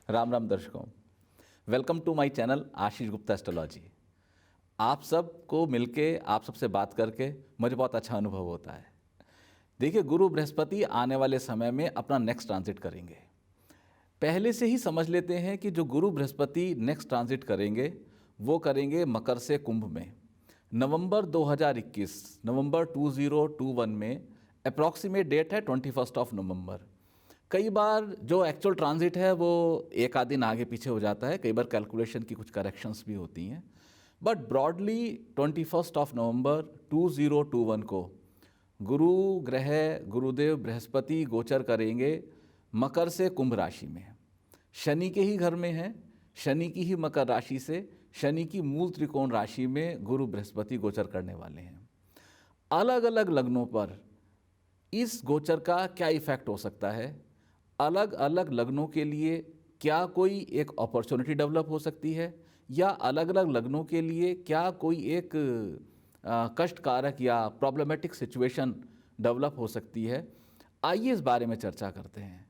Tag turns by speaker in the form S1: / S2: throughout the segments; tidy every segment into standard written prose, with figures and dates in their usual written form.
S1: राम राम दर्शकों, welcome to my channel Ashish Gupta astrology. आप सबको मिलके आप सबसे बात करके मुझे बहुत अच्छा अनुभव होता है। देखिए, गुरु बृहस्पति आने वाले समय में अपना नेक्स्ट ट्रांजिट करेंगे। पहले से ही समझ लेते हैं कि जो गुरु बृहस्पति नेक्स्ट ट्रांजिट करेंगे वो करेंगे मकर से कुंभ में नवंबर 2021, नवंबर 2021 में। अप्रॉक्सीमेट डेट है 21 नवंबर। कई बार जो एक्चुअल ट्रांजिट है वो एक आध दिन आगे पीछे हो जाता है, कई बार कैलकुलेशन की कुछ करेक्शंस भी होती हैं, बट ब्रॉडली 21 नवंबर 2021 को गुरु ग्रह गुरुदेव बृहस्पति गोचर करेंगे मकर से कुंभ राशि में। शनि के ही घर में है, शनि की ही मकर राशि से शनि की मूल त्रिकोण राशि में गुरु बृहस्पति गोचर करने वाले हैं। अलग अलग लग्नों पर इस गोचर का क्या इफेक्ट हो सकता है, अलग अलग लग्नों के लिए क्या कोई एक अपॉर्चुनिटी डेवलप हो सकती है, या अलग अलग लग्नों के लिए क्या कोई एक कष्टकारक या प्रॉब्लमेटिक सिचुएशन डेवलप हो सकती है, आइए इस बारे में चर्चा करते हैं।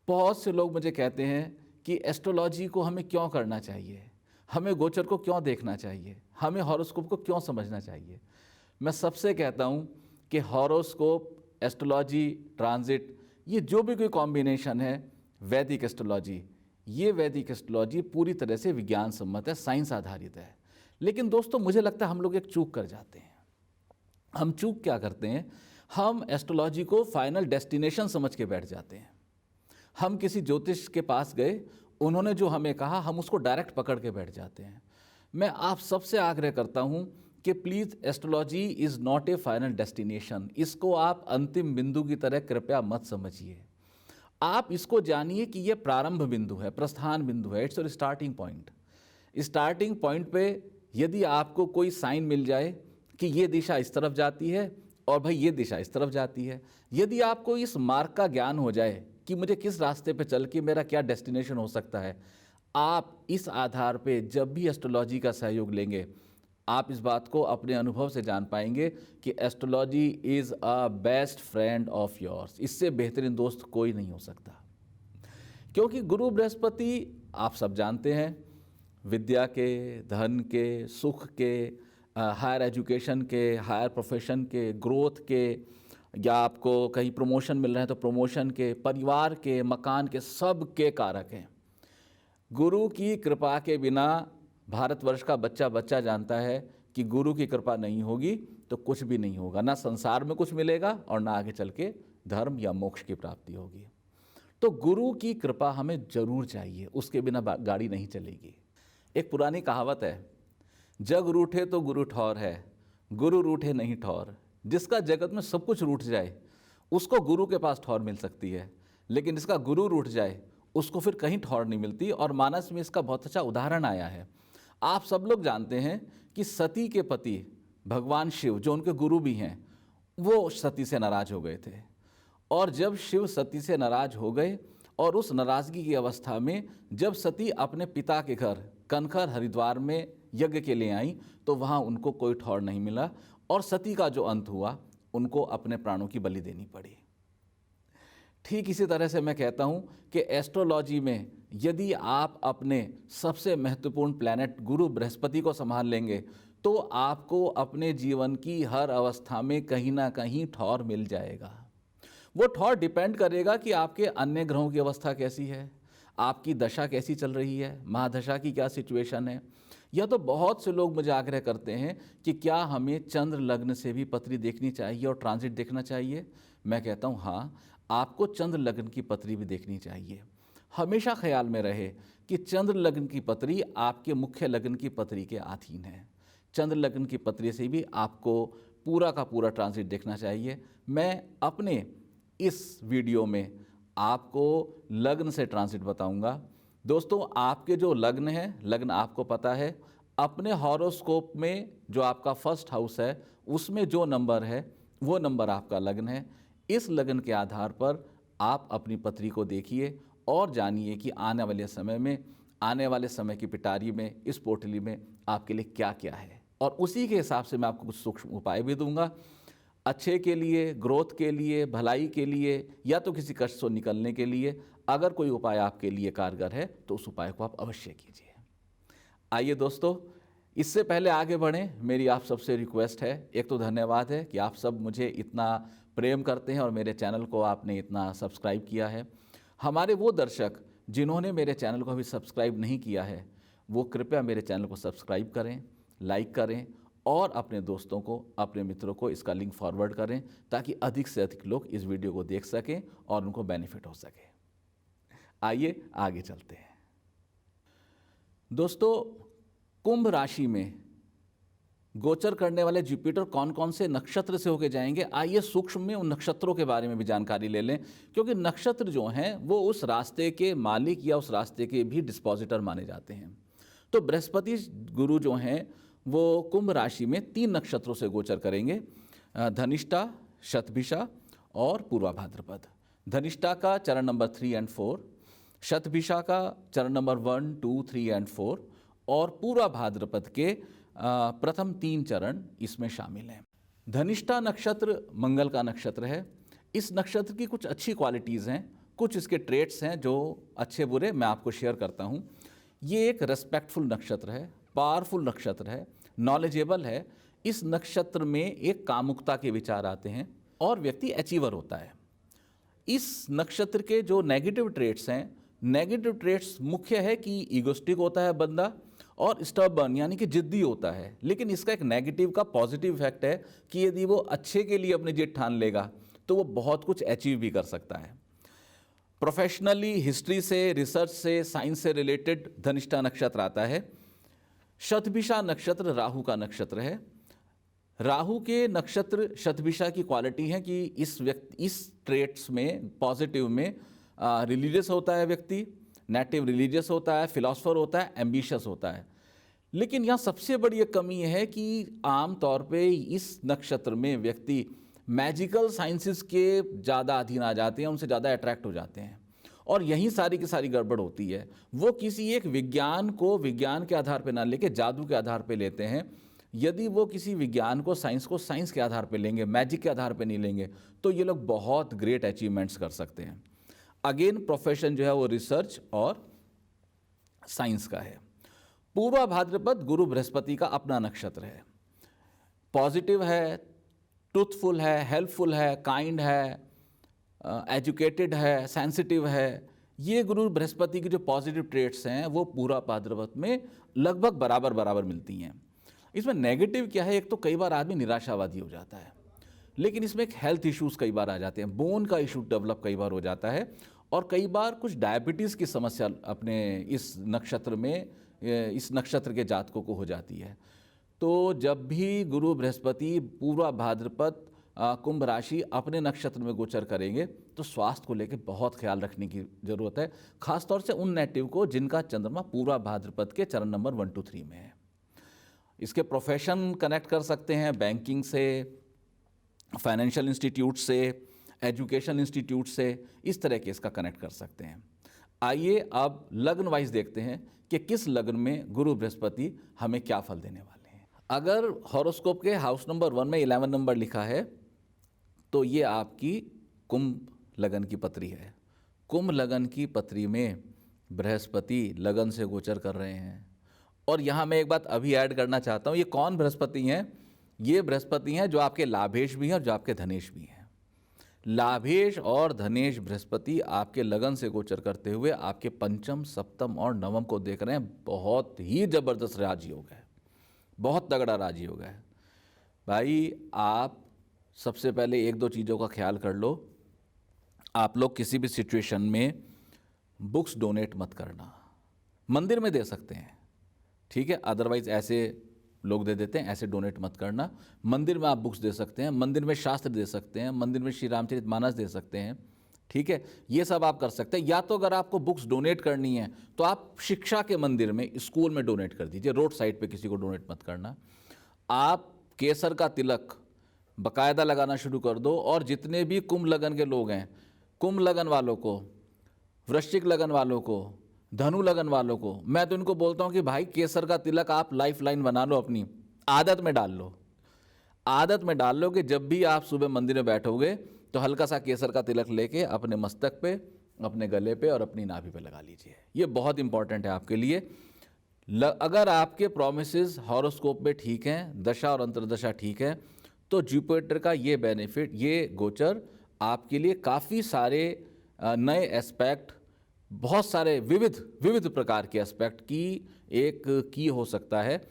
S1: बहुत से लोग मुझे कहते हैं कि एस्ट्रोलॉजी को हमें क्यों करना चाहिए, हमें गोचर को क्यों देखना चाहिए, हमें हॉरोस्कोप को क्यों समझना चाहिए। मैं सबसे कहता हूँ कि हॉरोस्कोप, एस्ट्रोलॉजी, ट्रांजिट, ये जो भी कोई कॉम्बिनेशन है, वैदिक एस्ट्रोलॉजी, ये वैदिक एस्ट्रोलॉजी पूरी तरह से विज्ञान सम्मत है, साइंस आधारित है। लेकिन दोस्तों, मुझे लगता है हम लोग एक चूक कर जाते हैं। हम चूक क्या करते हैं, हम एस्ट्रोलॉजी को फाइनल डेस्टिनेशन समझ के बैठ जाते हैं। हम किसी ज्योतिष के पास गए, उन्होंने जो हमें कहा हम उसको डायरेक्ट पकड़ के बैठ जाते हैं। मैं आप सबसे आग्रह करता हूं कि please, astrology is not A final destination. इसको आप अंतिम बिंदु की तरह कृपया मत समझिए। आप इसको जानिए कि यह प्रारंभ बिंदु है, प्रस्थान बिंदु है, it's your starting point. Starting point पे यदि आपको कोई साइन मिल जाए कि ये दिशा इस तरफ जाती है और भाई ये दिशा इस तरफ जाती है, यदि आपको इस मार्ग का ज्ञान हो जाए कि मुझे किस रास्ते पे चल के मेरा क्या डेस्टिनेशन हो सकता है, आप इस आधार पे जब भी एस्ट्रोलॉजी का सहयोग लेंगे, आप इस बात को अपने अनुभव से जान पाएंगे कि astrology is a best friend of yours. इससे बेहतरीन दोस्त कोई नहीं हो सकता। क्योंकि गुरु बृहस्पति आप सब जानते हैं, विद्या के, धन के, सुख के, हायर एजुकेशन के, हायर प्रोफेशन के, ग्रोथ के, या आपको कहीं प्रमोशन मिल रहा है तो प्रमोशन के, परिवार के, मकान के, सब के कारक हैं। गुरु की कृपा के बिना भारतवर्ष का बच्चा बच्चा जानता है कि गुरु की कृपा नहीं होगी तो कुछ भी नहीं होगा, ना संसार में कुछ मिलेगा और ना आगे चल के धर्म या मोक्ष की प्राप्ति होगी। तो गुरु की कृपा हमें जरूर चाहिए, उसके बिना गाड़ी नहीं चलेगी। एक पुरानी कहावत है, जग रूठे तो गुरु ठौर है, गुरु रूठे नहीं ठौर। जिसका जगत में सब कुछ रूठ जाए उसको गुरु के पास ठौर मिल सकती है, लेकिन जिसका गुरु रूठ जाए उसको फिर कहीं ठौर नहीं मिलती। और मानस में इसका बहुत अच्छा उदाहरण आया है। आप सब लोग जानते हैं कि सती के पति भगवान शिव, जो उनके गुरु भी हैं, वो सती से नाराज हो गए थे। और जब शिव सती से नाराज हो गए और उस नाराजगी की अवस्था में जब सती अपने पिता के घर कनखर हरिद्वार में यज्ञ के लिए आई तो वहाँ उनको कोई ठौर नहीं मिला और सती का जो अंत हुआ, उनको अपने प्राणों की बलि देनी पड़ी। ठीक इसी तरह से मैं कहता हूं कि एस्ट्रोलॉजी में यदि आप अपने सबसे महत्वपूर्ण प्लैनेट गुरु बृहस्पति को संभाल लेंगे तो आपको अपने जीवन की हर अवस्था में कहीं ना कहीं ठौर मिल जाएगा। वो ठौर डिपेंड करेगा कि आपके अन्य ग्रहों की अवस्था कैसी है, आपकी दशा कैसी चल रही है, महादशा की क्या सिचुएशन है। या तो बहुत से लोग मुझे आग्रह करते हैं कि क्या हमें चंद्र लग्न से भी पत्री देखनी चाहिए और ट्रांजिट देखना चाहिए। मैं कहता हूँ हाँ, आपको चंद्र लग्न की पत्री भी देखनी चाहिए। हमेशा ख्याल में रहे कि चंद्र लग्न की पत्री आपके मुख्य लग्न की पत्री के अधीन है। चंद्र लग्न की पत्री से भी आपको पूरा का पूरा ट्रांजिट देखना चाहिए। मैं अपने इस वीडियो में आपको लग्न से ट्रांजिट बताऊंगा। दोस्तों, आपके जो लग्न है, लग्न आपको पता है, अपने हॉरोस्कोप में जो आपका फर्स्ट हाउस है उसमें जो नंबर है वो नंबर आपका लग्न है। इस लग्न के आधार पर आप अपनी पत्री को देखिए और जानिए कि आने वाले समय में, आने वाले समय की पिटारी में, इस पोटली में आपके लिए क्या क्या है। और उसी के हिसाब से मैं आपको कुछ सूक्ष्म उपाय भी दूंगा, अच्छे के लिए, ग्रोथ के लिए, भलाई के लिए, या तो किसी कष्ट से निकलने के लिए अगर कोई उपाय आपके लिए कारगर है तो उस उपाय को आप अवश्य कीजिए। आइए दोस्तों, इससे पहले आगे बढ़ें, मेरी आप सबसे रिक्वेस्ट है, एक तो धन्यवाद है कि आप सब मुझे इतना प्रेम करते हैं और मेरे चैनल को आपने इतना सब्सक्राइब किया है। हमारे वो दर्शक जिन्होंने मेरे चैनल को अभी सब्सक्राइब नहीं किया है, वो कृपया मेरे चैनल को सब्सक्राइब करें, लाइक करें और अपने दोस्तों को, अपने मित्रों को इसका लिंक फॉरवर्ड करें, ताकि अधिक से अधिक लोग इस वीडियो को देख सकें और उनको बेनिफिट हो सके। आइए आगे चलते हैं। दोस्तों, कुंभ राशि में गोचर करने वाले जुपिटर कौन कौन से नक्षत्र से होके जाएंगे, आइए सूक्ष्म में उन नक्षत्रों के बारे में भी जानकारी ले लें, क्योंकि नक्षत्र जो हैं वो उस रास्ते के मालिक या उस रास्ते के भी डिस्पोजिटर माने जाते हैं। तो बृहस्पति गुरु जो हैं वो कुंभ राशि में 3 नक्षत्रों से गोचर करेंगे, धनिष्ठा, शतभिषा और पूर्वा भाद्रपद। धनिष्ठा का चरण नंबर 3 और 4, शतभिषा का चरण नंबर 1, 2, 3 और 4 और पूर्वा भाद्रपद के प्रथम 3 चरण इसमें शामिल हैं। धनिष्ठा नक्षत्र मंगल का नक्षत्र है। इस नक्षत्र की कुछ अच्छी क्वालिटीज़ हैं, कुछ इसके ट्रेट्स हैं जो अच्छे बुरे मैं आपको शेयर करता हूँ। ये एक रेस्पेक्टफुल नक्षत्र है, पावरफुल नक्षत्र है, नॉलेजेबल है। इस नक्षत्र में एक कामुकता के विचार आते हैं और व्यक्ति अचीवर होता है। इस नक्षत्र के जो नेगेटिव ट्रेट्स हैं, नेगेटिव ट्रेट्स मुख्य है कि ईगोस्टिक होता है बंदा और स्टबर्न यानी कि जिद्दी होता है। लेकिन इसका एक नेगेटिव का पॉजिटिव इफेक्ट है कि यदि वो अच्छे के लिए अपनी जिद ठान लेगा तो वो बहुत कुछ अचीव भी कर सकता है। प्रोफेशनली, हिस्ट्री से, रिसर्च से, साइंस से रिलेटेड धनिष्ठा नक्षत्र आता है। शतभिषा नक्षत्र राहु का नक्षत्र है। राहु के नक्षत्र शतभिषा की क्वालिटी है कि इस ट्रेट्स में, पॉजिटिव में, रिलीजियस होता है व्यक्ति, नेटिव रिलीजियस होता है, फिलॉसफर होता है, एम्बिशियस होता है। लेकिन यहाँ सबसे बड़ी एक कमी है कि आम तौर पे इस नक्षत्र में व्यक्ति मैजिकल साइंसेस के ज़्यादा अधीन आ जाते हैं, उनसे ज़्यादा अट्रैक्ट हो जाते हैं और यहीं सारी की सारी गड़बड़ होती है। वो किसी एक विज्ञान को विज्ञान के आधार पर ना लेके जादू के आधार पर लेते हैं। यदि वो किसी विज्ञान को साइंस के आधार पर लेंगे, मैजिक के आधार पर नहीं लेंगे, तो ये लोग बहुत ग्रेट अचीवमेंट्स कर सकते हैं। अगेन प्रोफेशन जो है वो रिसर्च और साइंस का है। पूर्वा भाद्रपद गुरु बृहस्पति का अपना नक्षत्र है। पॉजिटिव है, ट्रूथफुल है, हेल्पफुल है, काइंड है, एजुकेटेड है, सेंसिटिव है। ये गुरु बृहस्पति की जो पॉजिटिव ट्रेट्स हैं वो पूर्वा भाद्रपद में लगभग बराबर बराबर मिलती हैं। इसमें नेगेटिव क्या है, एक तो कई बार आदमी निराशावादी हो जाता है, लेकिन इसमें एक हेल्थ इश्यूज़ कई बार आ जाते हैं, बोन का इशू डेवलप कई बार हो जाता है और कई बार कुछ डायबिटीज़ की समस्या अपने इस नक्षत्र में, इस नक्षत्र के जातकों को हो जाती है। तो जब भी गुरु बृहस्पति पूर्वा भाद्रपद कुंभ राशि अपने नक्षत्र में गोचर करेंगे तो स्वास्थ्य को लेकर बहुत ख्याल रखने की ज़रूरत है, खासतौर से उन नेटिव को जिनका चंद्रमा पूर्वा भाद्रपद के चरण नंबर 1, 2, 3 में है। इसके प्रोफेशन कनेक्ट कर सकते हैं बैंकिंग से, फाइनेंशियल इंस्टीट्यूट से, एजुकेशन इंस्टीट्यूट से, इस तरह के इसका कनेक्ट कर सकते हैं। आइए अब लग्न वाइज देखते हैं कि किस लग्न में गुरु बृहस्पति हमें क्या फल देने वाले हैं। अगर हॉरोस्कोप के हाउस नंबर 1 में 11 नंबर लिखा है तो ये आपकी कुंभ लगन की पत्री है। कुंभ लगन की पत्री में बृहस्पति लगन से गोचर कर रहे हैं। और यहाँ मैं एक बात अभी ऐड करना चाहता हूँ, ये कौन बृहस्पति हैं? ये बृहस्पति हैं जो आपके लाभेश भी हैं और जो आपके धनेश भी हैं। लाभेश और धनेश बृहस्पति आपके लगन से गोचर करते हुए आपके पंचम, सप्तम और नवम को देख रहे हैं। बहुत ही ज़बरदस्त राजयोग है, बहुत तगड़ा राजयोग है भाई। आप सबसे पहले 1-2 चीज़ों का ख्याल कर लो। आप लोग किसी भी सिचुएशन में बुक्स डोनेट मत करना। मंदिर में दे सकते हैं, ठीक है, अदरवाइज ऐसे लोग दे देते हैं, ऐसे डोनेट मत करना। मंदिर में आप बुक्स दे सकते हैं, मंदिर में शास्त्र दे सकते हैं, मंदिर में श्री रामचरितमानस दे सकते हैं, ठीक है, ये सब आप कर सकते हैं। या तो अगर आपको बुक्स डोनेट करनी है तो आप शिक्षा के मंदिर में, स्कूल में डोनेट कर दीजिए, रोड साइड पे किसी को डोनेट मत करना। आप केसर का तिलक बाकायदा लगाना शुरू कर दो। और जितने भी कुंभ लगन के लोग हैं, कुंभ लगन वालों को, वृश्चिक लगन वालों को, धनु लगन वालों को, मैं तो इनको बोलता हूँ कि भाई केसर का तिलक आप लाइफ लाइन बना लो, अपनी आदत में डाल लो। आदत में डाल लो कि जब भी आप सुबह मंदिर में बैठोगे तो हल्का सा केसर का तिलक लेके अपने मस्तक पे अपने गले पे और अपनी नाभि पे लगा लीजिए। ये बहुत इंपॉर्टेंट है आपके लिए। अगर आपके प्रोमिसेस हॉरोस्कोप में ठीक हैं, दशा और अंतर्दशा ठीक है, तो जुपिटर का ये बेनिफिट, ये गोचर आपके लिए काफ़ी सारे नए एस्पेक्ट, बहुत सारे विविध विविध प्रकार के एस्पेक्ट की एक की हो सकता है।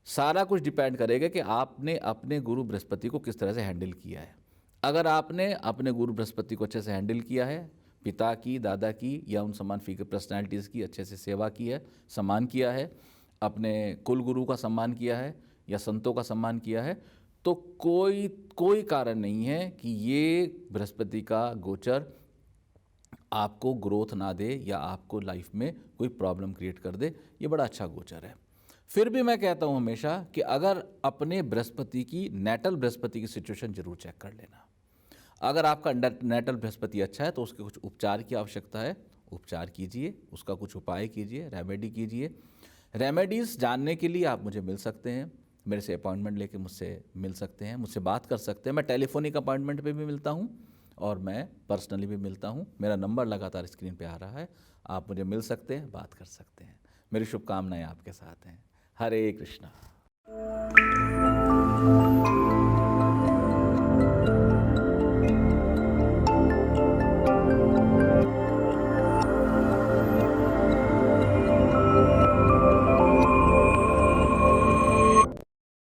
S1: सारा कुछ डिपेंड करेगा कि आपने अपने गुरु बृहस्पति को किस तरह से हैंडल किया है। अगर आपने अपने गुरु बृहस्पति को अच्छे से हैंडल किया है, पिता की, दादा की या उन समान फीकर पर्सनैलिटीज़ की अच्छे से सेवा की है, सम्मान किया है, अपने कुल गुरु का सम्मान किया है या संतों का सम्मान किया है, तो कोई कारण नहीं है कि ये बृहस्पति का गोचर आपको ग्रोथ ना दे या आपको लाइफ में कोई प्रॉब्लम क्रिएट कर दे। ये बड़ा अच्छा गोचर है। फिर भी मैं कहता हूँ हमेशा कि अगर अपने बृहस्पति की, नेटल बृहस्पति की सिचुएशन जरूर चेक कर लेना। अगर आपका नेटल बृहस्पति अच्छा है तो उसके कुछ उपचार की आवश्यकता है, उपचार कीजिए, उसका कुछ उपाय कीजिए, रेमेडी कीजिए। रेमेडीज़ जानने के लिए आप मुझे मिल सकते हैं, मेरे से अपॉइंटमेंट लेके मुझसे मिल सकते हैं, मुझसे बात कर सकते हैं। मैं टेलीफोनिक अपॉइंटमेंट पे भी मिलता हूँ और मैं पर्सनली भी मिलता हूँ। मेरा नंबर लगातार स्क्रीन पे आ रहा है, आप मुझे मिल सकते हैं, बात कर सकते हैं। मेरी शुभकामनाएं आपके साथ हैं। हरे कृष्णा।